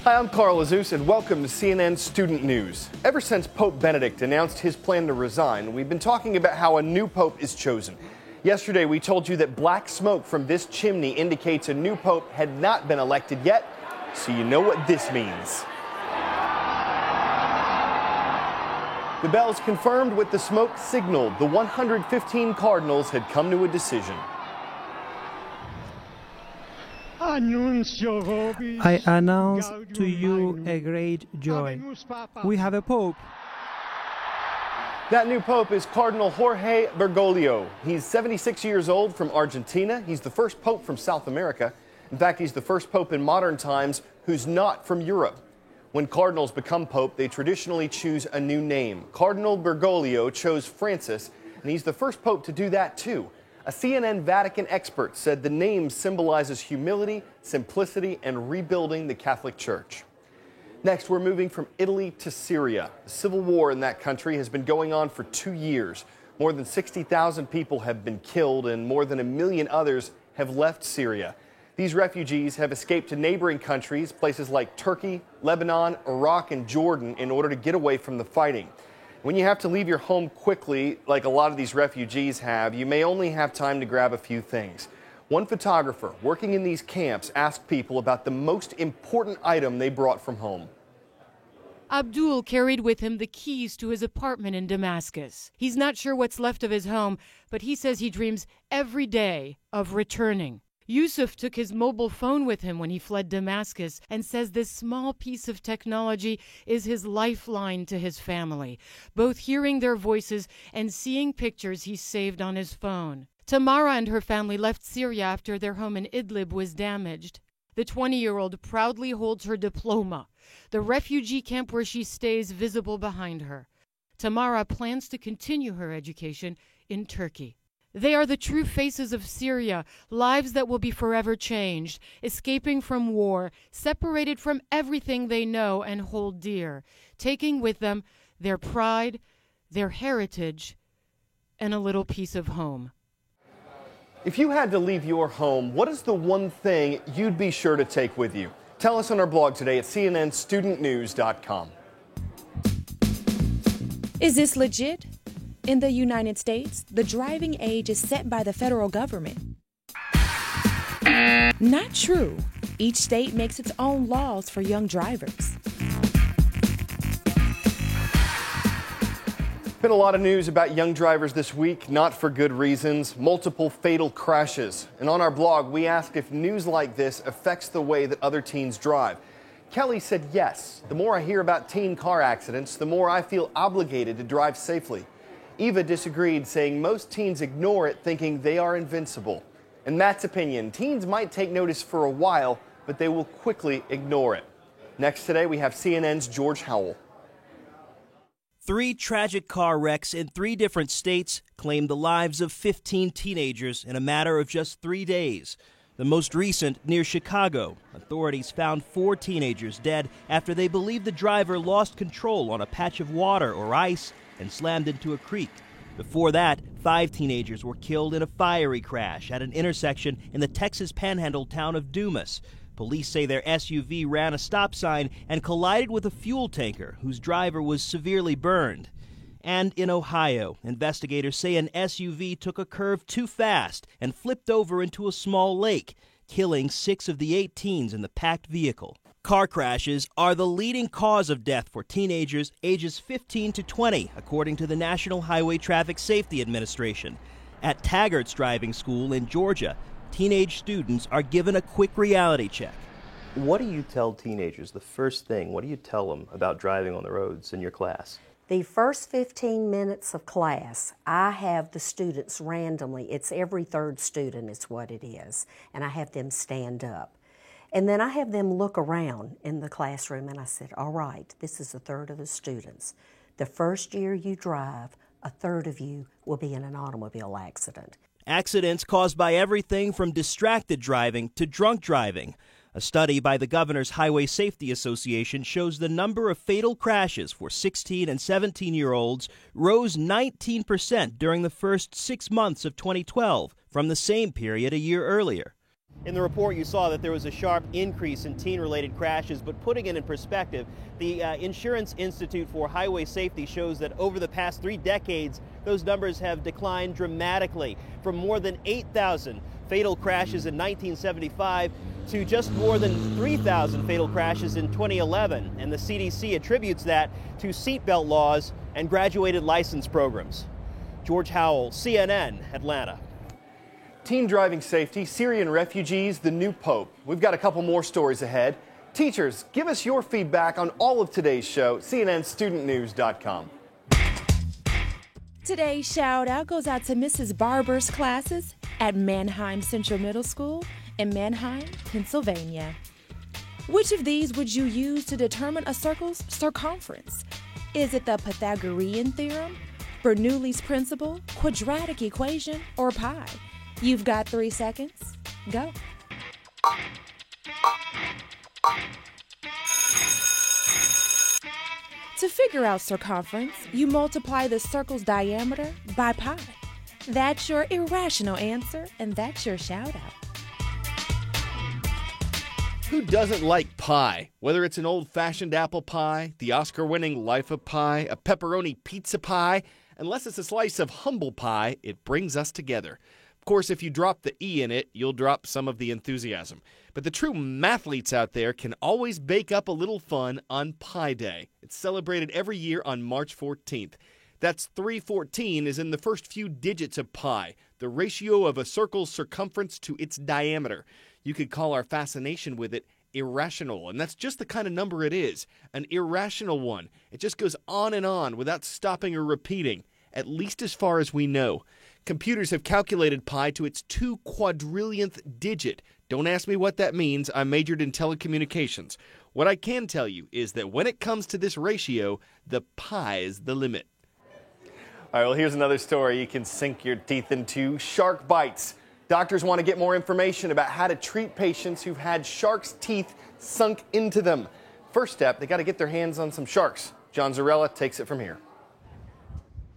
Hi, I'm Carl Azus, and welcome to CNN Student News. Ever since Pope Benedict announced his plan to resign, we've been talking about how a new pope is chosen. Yesterday, we told you that black smoke from this chimney indicates a new pope had not been elected yet, so you know what this means. The bells confirmed what the smoke signaled. The 115 cardinals had come to a decision. I announce to you a great joy. We have a pope. That new pope is Cardinal Jorge Bergoglio. He's 76 years old, from Argentina. He's the first pope from South America. In fact, he's the first pope in modern times who's not from Europe. When cardinals become pope, they traditionally choose a new name. Cardinal Bergoglio chose Francis, and he's the first pope to do that too. A CNN Vatican expert said the name symbolizes humility, simplicity, and rebuilding the Catholic Church. Next, we're moving from Italy to Syria. The civil war in that country has been going on for 2 years. More than 60,000 people have been killed, and more than 1 million others have left Syria. These refugees have escaped to neighboring countries, places like Turkey, Lebanon, Iraq, and Jordan, in order to get away from the fighting. When you have to leave your home quickly, like a lot of these refugees have, you may only have time to grab a few things. One photographer working in these camps asked people about the most important item they brought from home. Abdul carried with him the keys to his apartment in Damascus. He's not sure what's left of his home, but he says he dreams every day of returning. Yusuf took his mobile phone with him when he fled Damascus and says this small piece of technology is his lifeline to his family, both hearing their voices and seeing pictures he saved on his phone. Tamara and her family left Syria after their home in Idlib was damaged. The 20-year-old proudly holds her diploma, the refugee camp where she stays visible behind her. Tamara plans to continue her education in Turkey. They are the true faces of Syria, lives that will be forever changed, escaping from war, separated from everything they know and hold dear, taking with them their pride, their heritage, and a little piece of home. If you had to leave your home, what is the one thing you'd be sure to take with you? Tell us on our blog today at cnnstudentnews.com. Is this legit? In the United States, the driving age is set by the federal government. Not true. Each state makes its own laws for young drivers. Been a lot of news about young drivers this week, not for good reasons. Multiple fatal crashes. And on our blog, we asked if news like this affects the way that other teens drive. Kelly said yes. The more I hear about teen car accidents, the more I feel obligated to drive safely. Eva disagreed, saying most teens ignore it, thinking they are invincible. In Matt's opinion, teens might take notice for a while, but they will quickly ignore it. Next today, we have CNN's George Howell. 3 tragic car wrecks in 3 different states claimed the lives of 15 teenagers in a matter of just 3 days. The most recent near Chicago. Authorities found 4 teenagers dead after they believed the driver lost control on a patch of water or ice and slammed into a creek. Before that, 5 teenagers were killed in a fiery crash at an intersection in the Texas Panhandle town of Dumas. Police say their SUV ran a stop sign and collided with a fuel tanker whose driver was severely burned. And in Ohio, investigators say an SUV took a curve too fast and flipped over into a small lake, killing 6 of the 8 teens in the packed vehicle. Car crashes are the leading cause of death for teenagers ages 15 to 20, according to the National Highway Traffic Safety Administration. At Taggart's Driving School in Georgia, teenage students are given a quick reality check. What do you tell teenagers, the first thing, what do you tell them about driving on the roads in your class? The first 15 minutes of class, I have the students randomly. It's every 3rd student is what it is. And I have them stand up. And then I have them look around in the classroom, and I said, all right, this is 1/3 of the students. The first year you drive, 1/3 of you will be in an automobile accident. Accidents caused by everything from distracted driving to drunk driving. A study by the Governor's Highway Safety Association shows the number of fatal crashes for 16 and 17-year-olds rose 19% during the first 6 months of 2012 from the same period a year earlier. In the report, you saw that there was a sharp increase in teen-related crashes, but putting it in perspective, the Insurance Institute for Highway Safety shows that over the past 3 decades, those numbers have declined dramatically from more than 8,000 fatal crashes in 1975 to just more than 3,000 fatal crashes in 2011. And the CDC attributes that to seatbelt laws and graduated license programs. George Howell, CNN, Atlanta. Teen driving safety, Syrian refugees, the new pope. We've got a couple more stories ahead. Teachers, give us your feedback on all of today's show, cnnstudentnews.com. Today's shout out goes out to Mrs. Barber's classes at Manheim Central Middle School in Manheim, Pennsylvania. Which of these would you use to determine a circle's circumference? Is it the Pythagorean theorem, Bernoulli's principle, quadratic equation, or pi? You've got 3 seconds. Go. To figure out circumference, you multiply the circle's diameter by pi. That's your irrational answer, and that's your shout out. Who doesn't like pie? Whether it's an old-fashioned apple pie, the Oscar-winning Life of Pi, a pepperoni pizza pie, unless it's a slice of humble pie, it brings us together. Of course, if you drop the E in it, you'll drop some of the enthusiasm. But the true mathletes out there can always bake up a little fun on Pi Day. It's celebrated every year on March 14th. That's 314 is in the first few digits of pi, the ratio of a circle's circumference to its diameter. You could call our fascination with it irrational, and that's just the kind of number it is, an irrational one. It just goes on and on without stopping or repeating, at least as far as we know. Computers have calculated pi to its 2 quadrillionth digit. Don't ask me what that means. I majored in telecommunications. What I can tell you is that when it comes to this ratio, the pi is the limit. All right, well, here's another story you can sink your teeth into. Shark bites. Doctors want to get more information about how to treat patients who've had sharks' teeth sunk into them. First step, they got to get their hands on some sharks. John Zarella takes it from here.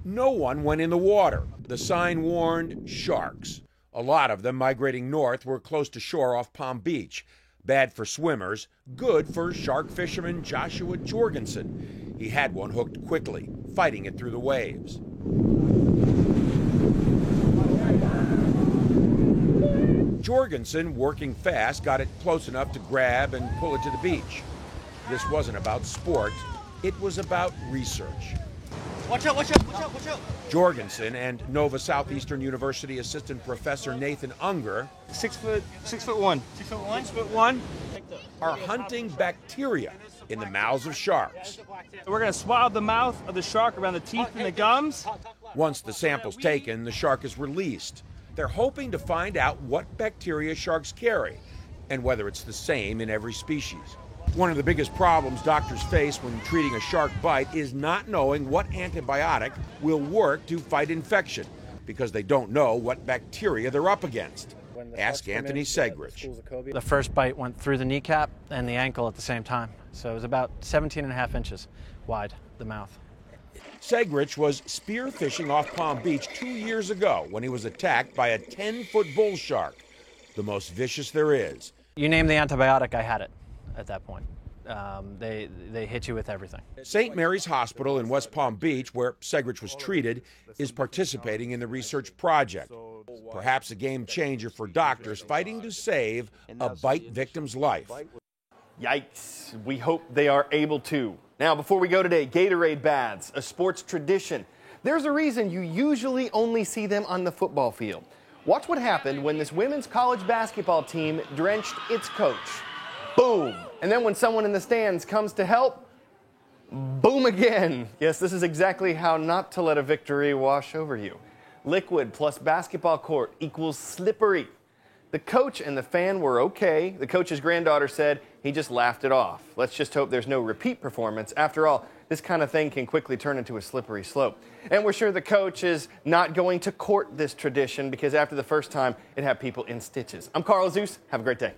No one went in the water. The sign warned sharks. A lot of them migrating north were close to shore off Palm Beach. Bad for swimmers, good for shark fisherman Joshua Jorgensen. He had one hooked quickly, fighting it through the waves. Jorgensen, working fast, got it close enough to grab and pull it to the beach. This wasn't about sport, it was about research. Watch out, watch out, watch out, watch out. Jorgensen and Nova Southeastern University assistant professor Nathan Unger, 6'1". 6'1", are hunting bacteria in the mouths of sharks. We're going to swab the mouth of the shark around the teeth and the gums. Once the sample's taken, the shark is released. They're hoping to find out what bacteria sharks carry and whether it's the same in every species. One of the biggest problems doctors face when treating a shark bite is not knowing what antibiotic will work to fight infection because they don't know what bacteria they're up against. Ask Anthony Segrich. The first bite went through the kneecap and the ankle at the same time, so it was about 17.5 inches wide, the mouth. Segrich was spearfishing off Palm Beach 2 years ago when he was attacked by a 10-foot bull shark, the most vicious there is. You name the antibiotic, I had it at that point. They hit you with everything. St. Mary's Hospital in West Palm Beach, where Segrich was treated, is participating in the research project. Perhaps a game changer for doctors fighting to save a bite victim's life. Yikes. We hope they are able to. Now, before we go today, Gatorade baths, a sports tradition. There's a reason you usually only see them on the football field. Watch what happened when this women's college basketball team drenched its coach. Boom. And then when someone in the stands comes to help, boom again. Yes, this is exactly how not to let a victory wash over you. Liquid plus basketball court equals slippery. The coach and the fan were okay. The coach's granddaughter said he just laughed it off. Let's just hope there's no repeat performance. After all, this kind of thing can quickly turn into a slippery slope. And we're sure the coach is not going to court this tradition because after the first time, it had people in stitches. I'm Carl Zeus. Have a great day.